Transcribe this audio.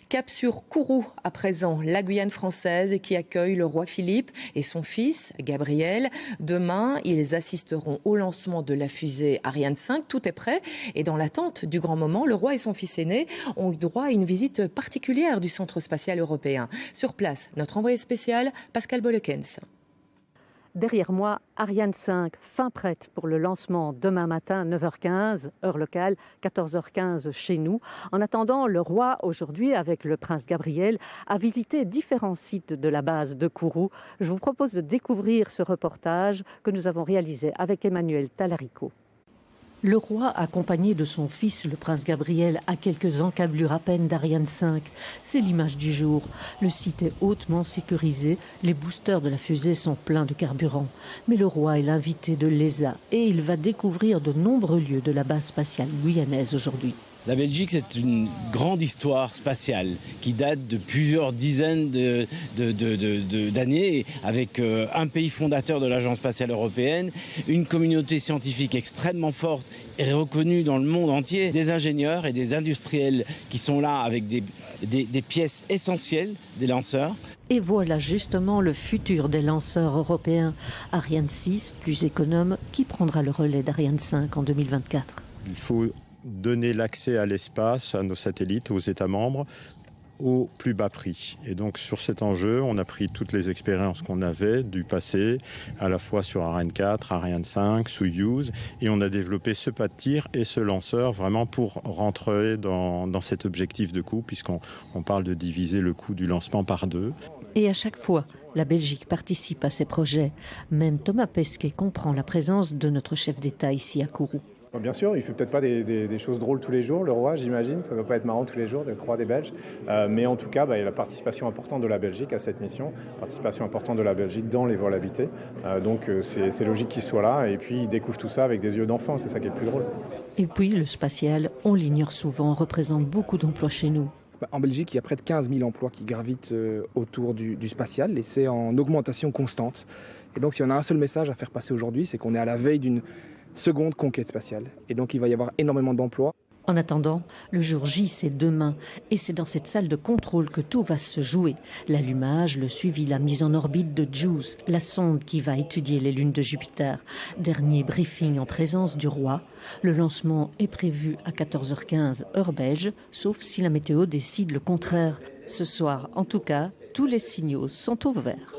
Cap sur Kourou à présent, la Guyane française qui accueille le roi Philippe et son fils Gabriel. Demain, ils assisteront au lancement de la fusée Ariane 5. Tout est prêt et dans l'attente du grand moment, le roi et son fils aîné ont eu droit à une visite particulière du Centre spatial européen. Sur place, notre envoyé spécial, Pascal Bolekens. Derrière moi, Ariane 5, fin prête pour le lancement demain matin, 9h15, heure locale, 14h15 chez nous. En attendant, le roi, aujourd'hui, avec le prince Gabriel, a visité différents sites de la base de Kourou. Je vous propose de découvrir ce reportage que nous avons réalisé avec Emmanuel Talarico. Le roi, accompagné de son fils, le prince Gabriel, a quelques encablures à peine d'Ariane 5. C'est l'image du jour. Le site est hautement sécurisé. Les boosters de la fusée sont pleins de carburant. Mais le roi est l'invité de l'ESA et il va découvrir de nombreux lieux de la base spatiale guyanaise aujourd'hui. La Belgique, c'est une grande histoire spatiale qui date de plusieurs dizaines d'années, avec un pays fondateur de l'Agence spatiale européenne, une communauté scientifique extrêmement forte et reconnue dans le monde entier, des ingénieurs et des industriels qui sont là avec des pièces essentielles des lanceurs. Et voilà justement le futur des lanceurs européens. Ariane 6, plus économe, qui prendra le relais d'Ariane 5 en 2024. Il faut donner l'accès à l'espace, à nos satellites, aux États membres, au plus bas prix. Et donc sur cet enjeu, on a pris toutes les expériences qu'on avait du passé, à la fois sur Ariane 4, Ariane 5, Soyouz, et on a développé ce pas de tir et ce lanceur vraiment pour rentrer dans cet objectif de coût, puisqu'on parle de diviser le coût du lancement par 2. Et à chaque fois, la Belgique participe à ces projets. Même Thomas Pesquet comprend la présence de notre chef d'État ici à Kourou. Bien sûr, il ne fait peut-être pas des choses drôles tous les jours, le roi, j'imagine. Ça ne doit pas être marrant tous les jours d'être roi des Belges. Mais en tout cas, il y a la participation importante de la Belgique à cette mission, participation importante de la Belgique dans les vols habités. Donc c'est logique qu'il soit là. Et puis il découvre tout ça avec des yeux d'enfant, c'est ça qui est le plus drôle. Et puis le spatial, on l'ignore souvent, représente beaucoup d'emplois chez nous. En Belgique, il y a près de 15 000 emplois qui gravitent autour du spatial et c'est en augmentation constante. Et donc si on a un seul message à faire passer aujourd'hui, c'est qu'on est à la veille d'une seconde conquête spatiale. Et donc il va y avoir énormément d'emplois. En attendant, le jour J, c'est demain. Et c'est dans cette salle de contrôle que tout va se jouer. L'allumage, le suivi, la mise en orbite de JUICE, la sonde qui va étudier les lunes de Jupiter. Dernier briefing en présence du roi. Le lancement est prévu à 14h15 heure belge, sauf si la météo décide le contraire. Ce soir, en tout cas, tous les signaux sont au vert.